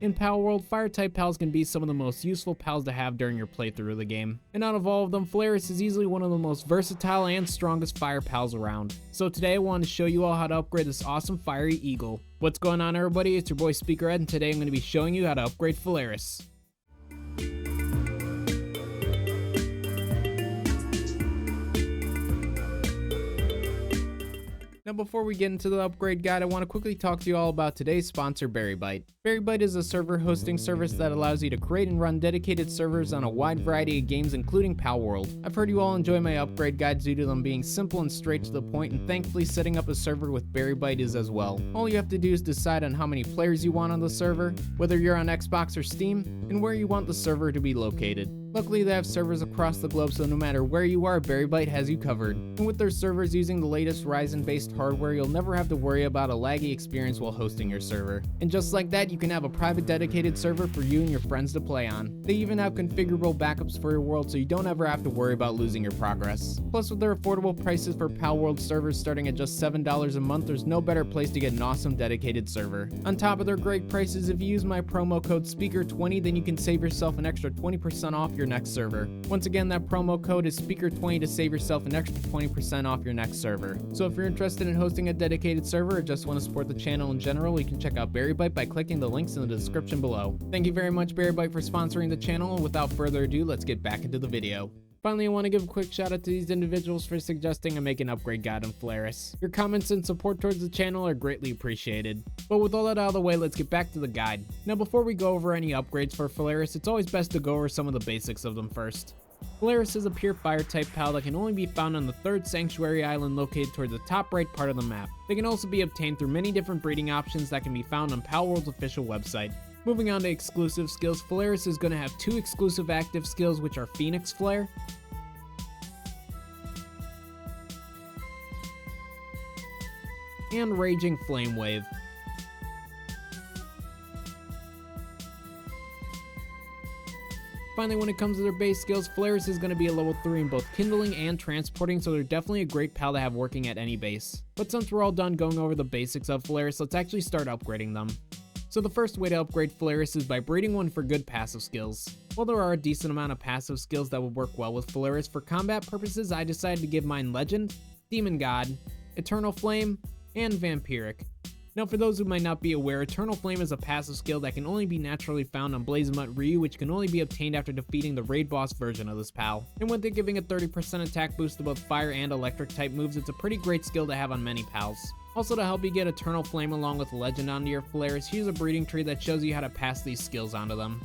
In Palworld, fire-type pals can be some of the most useful pals to have during your playthrough of the game. And out of all of them, Faleris is easily one of the most versatile and strongest fire pals around. So today I wanted to show you all how to upgrade this awesome fiery eagle. What's going on, everybody? It's your boy Speakerhead, and today I'm going to be showing you how to upgrade Faleris. Now before we get into the upgrade guide, I want to quickly talk to you all about today's sponsor, Berrybyte. Berrybyte is a server hosting service that allows you to create and run dedicated servers on a wide variety of games, including Palworld. I've heard you all enjoy my upgrade guides due to them being simple and straight to the point, and thankfully setting up a server with Berrybyte is as well. All you have to do is decide on how many players you want on the server, whether you're on Xbox or Steam, and where you want the server to be located. Luckily, they have servers across the globe, so no matter where you are, Berrybyte has you covered. And with their servers using the latest Ryzen-based hardware, you'll never have to worry about a laggy experience while hosting your server. And just like that, you can have a private dedicated server for you and your friends to play on. They even have configurable backups for your world, so you don't ever have to worry about losing your progress. Plus, with their affordable prices for Palworld servers starting at just $7 a month, there's no better place to get an awesome dedicated server. On top of their great prices, if you use my promo code SPEAKER20, then you can save yourself an extra 20% off your next server. Once again, that promo code is SPEAKER20 to save yourself an extra 20% off your next server. So if you're interested in hosting a dedicated server or just want to support the channel in general, you can check out Berrybyte by clicking the links in the description below. Thank you very much, Berrybyte, for sponsoring the channel, and without further ado, let's get back into the video. Finally, I want to give a quick shout out to these individuals for suggesting I make an upgrade guide on Faleris. Your comments and support towards the channel are greatly appreciated. But with all that out of the way, let's get back to the guide. Now before we go over any upgrades for Faleris, it's always best to go over some of the basics of them first. Faleris is a pure fire type pal that can only be found on the 3rd sanctuary island located towards the top right part of the map. They can also be obtained through many different breeding options that can be found on Palworld's official website. Moving on to exclusive skills, Faleris is going to have 2 exclusive active skills, which are Phoenix Flare and Raging Flame Wave. Finally, when it comes to their base skills, Faleris is going to be a level 3 in both kindling and transporting, so they're definitely a great pal to have working at any base. But since we're all done going over the basics of Faleris, let's actually start upgrading them. So the first way to upgrade Faleris is by breeding one for good passive skills. While there are a decent amount of passive skills that would work well with Faleris, for combat purposes I decided to give mine Legend, Demon God, Eternal Flame, and Vampiric. Now for those who might not be aware, Eternal Flame is a passive skill that can only be naturally found on Blazemutt Ryu, which can only be obtained after defeating the raid boss version of this pal. And with it giving a 30% attack boost to both fire and electric type moves, it's a pretty great skill to have on many pals. Also, to help you get Eternal Flame along with Legend onto your Faleris, here's a breeding tree that shows you how to pass these skills onto them.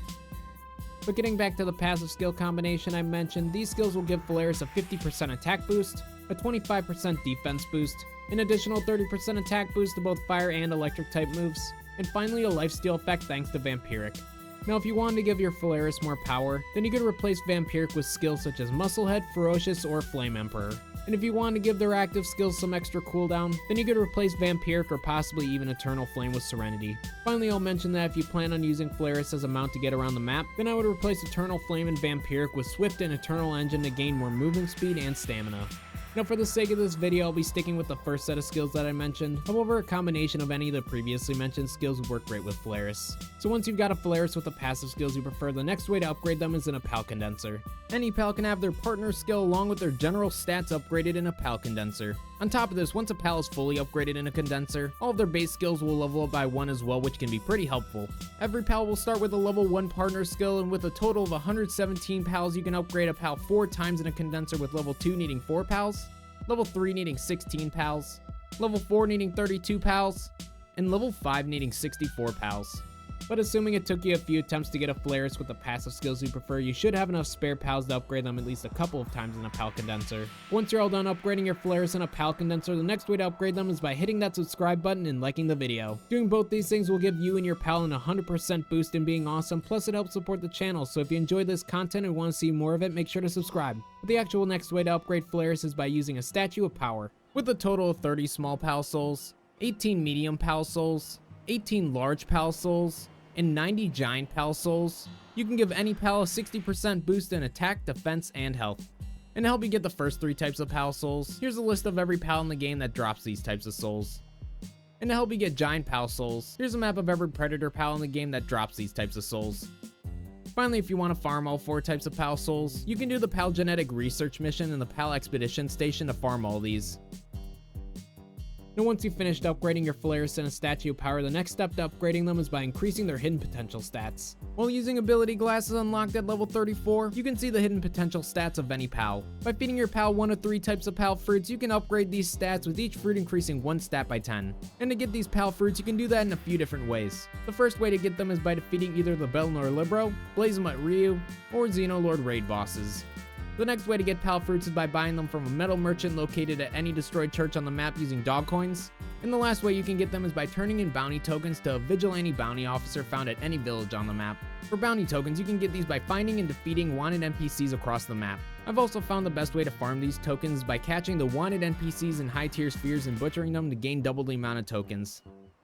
But getting back to the passive skill combination I mentioned, these skills will give Faleris a 50% attack boost, a 25% defense boost, an additional 30% attack boost to both fire and electric type moves, and finally a lifesteal effect thanks to Vampiric. Now if you wanted to give your Faleris more power, then you could replace Vampiric with skills such as Musclehead, Ferocious, or Flame Emperor. And if you wanted to give their active skills some extra cooldown, then you could replace Vampiric or possibly even Eternal Flame with Serenity. Finally, I'll mention that if you plan on using Faleris as a mount to get around the map, then I would replace Eternal Flame and Vampiric with Swift and Eternal Engine to gain more movement speed and stamina. Now for the sake of this video, I'll be sticking with the first set of skills that I mentioned. However, a combination of any of the previously mentioned skills would work great with Faleris. So once you've got a Faleris with the passive skills you prefer, the next way to upgrade them is in a pal condenser. Any pal can have their partner skill along with their general stats upgraded in a pal condenser. On top of this, once a pal is fully upgraded in a condenser, all of their base skills will level up by 1 as well, which can be pretty helpful. Every pal will start with a level 1 partner skill, and with a total of 117 pals, you can upgrade a pal 4 times in a condenser, with level 2 needing 4 pals, level 3 needing 16 pals, level 4 needing 32 pals, and level 5 needing 64 pals. But assuming it took you a few attempts to get a Faleris with the passive skills you prefer, you should have enough spare pals to upgrade them at least a couple of times in a pal condenser. Once you're all done upgrading your Faleris in a pal condenser, the next way to upgrade them is by hitting that subscribe button and liking the video. Doing both these things will give you and your pal an 100% boost in being awesome, plus it helps support the channel, so if you enjoy this content and want to see more of it, make sure to subscribe. But the actual next way to upgrade Faleris is by using a Statue of Power. With a total of 30 small pal souls, 18 medium pal souls, 18 large pal souls, and 90 giant pal souls, you can give any pal a 60% boost in attack, defense, and health. And to help you get the first 3 types of pal souls, here's a list of every pal in the game that drops these types of souls. And to help you get giant pal souls, here's a map of every predator pal in the game that drops these types of souls. Finally, if you want to farm all 4 types of pal souls, you can do the pal genetic research mission in the pal expedition station to farm all these. Now once you've finished upgrading your Faleris and a statue of power, the next step to upgrading them is by increasing their hidden potential stats. While using ability glasses unlocked at level 34, you can see the hidden potential stats of any pal. By feeding your pal 1 of 3 types of pal fruits, you can upgrade these stats with each fruit increasing 1 stat by 10. And to get these pal fruits, you can do that in a few different ways. The first way to get them is by defeating either the Belnor Libro, Blazemut Ryu, or Xenolord raid bosses. The next way to get pal fruits is by buying them from a metal merchant located at any destroyed church on the map using dog coins. And the last way you can get them is by turning in bounty tokens to a vigilante bounty officer found at any village on the map. For bounty tokens, you can get these by finding and defeating wanted NPCs across the map. I've also found the best way to farm these tokens is by catching the wanted NPCs in high tier spheres and butchering them to gain double the amount of tokens.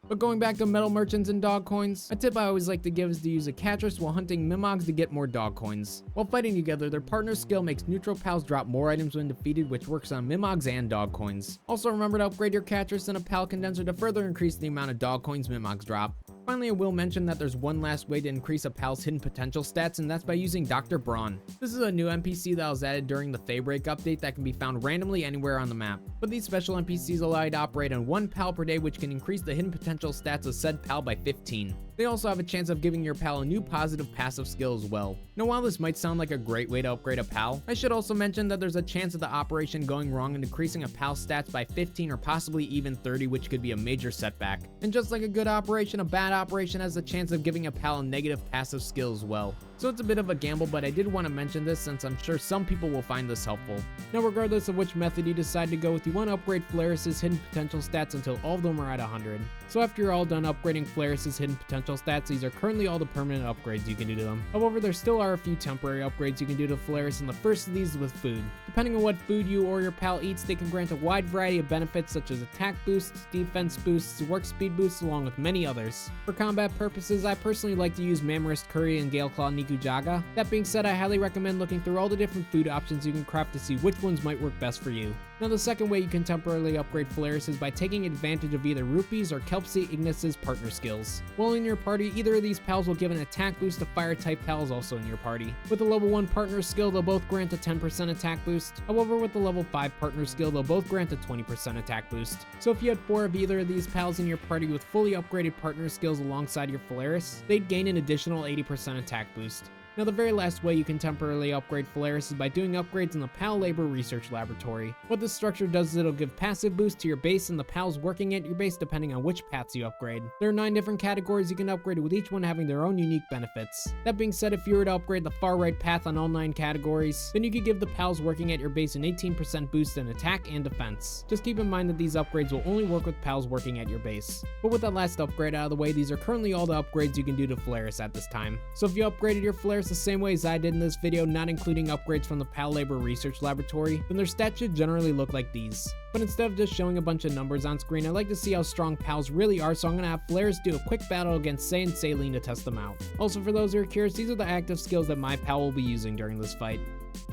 But going back to metal merchants and dog coins, a tip I always like to give is to use a Catrus while hunting Mimogs to get more dog coins. While fighting together, their partner skill makes neutral pals drop more items when defeated, which works on Mimogs and dog coins. Also remember to upgrade your Catrus and a pal condenser to further increase the amount of dog coins Mimogs drop. Finally, I will mention that there's one last way to increase a pal's hidden potential stats, and that's by using Dr. Braun. This is a new NPC that was added during the Daybreak update that can be found randomly anywhere on the map. But these special NPCs allow you to operate on 1 pal per day, which can increase the hidden potential stats of said pal by 15. They also have a chance of giving your pal a new positive passive skill as well. Now while this might sound like a great way to upgrade a pal, I should also mention that there's a chance of the operation going wrong and decreasing a pal's stats by 15 or possibly even 30, which could be a major setback. And just like a good operation, a bad operation has a chance of giving a pal a negative passive skill as well. So it's a bit of a gamble, but I did want to mention this since I'm sure some people will find this helpful. Now regardless of which method you decide to go with, you want to upgrade Faleris' hidden potential stats until all of them are at 100. So after you're all done upgrading Faleris' hidden potential stats, these are currently all the permanent upgrades you can do to them. However, there still are a few temporary upgrades you can do to Faleris, and the first of these is with food. Depending on what food you or your pal eats, they can grant a wide variety of benefits such as attack boosts, defense boosts, work speed boosts, along with many others. For combat purposes, I personally like to use Mammoth Curry and Galeclaw Nikujaga. That being said, I highly recommend looking through all the different food options you can craft to see which ones might work best for you. Now the second way you can temporarily upgrade Faleris is by taking advantage of either Rupees or Kelpsy Ignis's partner skills. While in your party, either of these pals will give an attack boost to fire type pals also in your party. With a level 1 partner skill, they'll both grant a 10% attack boost. However, with the level 5 partner skill, they'll both grant a 20% attack boost. So if you had 4 of either of these pals in your party with fully upgraded partner skills alongside your Faleris, they'd gain an additional 80% attack boost. Now the very last way you can temporarily upgrade Faleris is by doing upgrades in the Pal Labor Research Laboratory. What this structure does is it'll give passive boosts to your base and the pals working at your base depending on which paths you upgrade. There are 9 different categories you can upgrade, with each one having their own unique benefits. That being said, if you were to upgrade the far right path on all 9 categories, then you could give the pals working at your base an 18% boost in attack and defense. Just keep in mind that these upgrades will only work with pals working at your base. But with that last upgrade out of the way, these are currently all the upgrades you can do to Faleris at this time. So if you upgraded your Faleris the same way as I did in this video, not including upgrades from the Pal Labor Research Laboratory, then their stats should generally look like these. But instead of just showing a bunch of numbers on screen, I like to see how strong pals really are, so I'm going to have Faleris do a quick battle against Say and Selyne to test them out. Also, for those who are curious, these are the active skills that my pal will be using during this fight.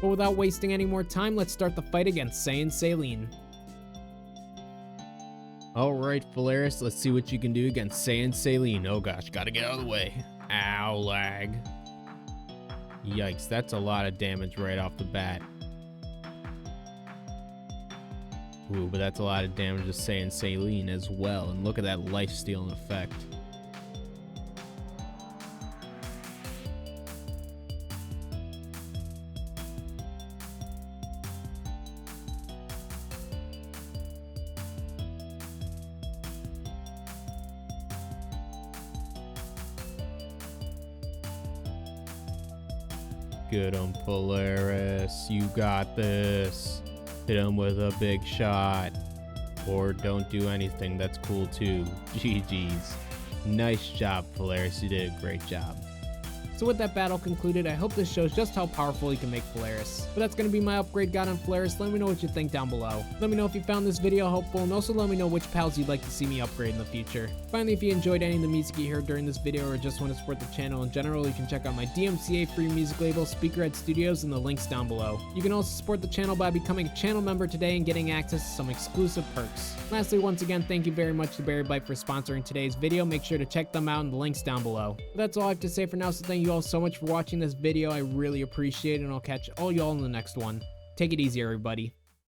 But without wasting any more time, let's start the fight against Say and Selyne. Alright Faleris, let's see what you can do against Say and Selyne. Oh gosh, gotta get out of the way. Ow, lag. Yikes, that's a lot of damage right off the bat. Ooh, but that's a lot of damage to Say and Selyne as well. And look at that life-stealing effect. Get him, Faleris. You got this. Hit him with a big shot. Or don't do anything. That's cool too. GG's. Nice job, Faleris. You did a great job. So with that battle concluded, I hope this shows just how powerful you can make Faleris. But that's going to be my upgrade guide on Faleris. Let me know what you think down below. Let me know if you found this video helpful, and also let me know which pals you'd like to see me upgrade in the future. Finally, if you enjoyed any of the music you heard during this video or just want to support the channel in general, you can check out my DMCA free music label, Speakerhead Studios, in the links down below. You can also support the channel by becoming a channel member today and getting access to some exclusive perks. Lastly, once again, thank you very much to Berrybyte for sponsoring today's video. Make sure to check them out in the links down below. But that's all I have to say for now, so thank you all so much for watching this video. I really appreciate it, and I'll catch all y'all in the next one. Take it easy, everybody.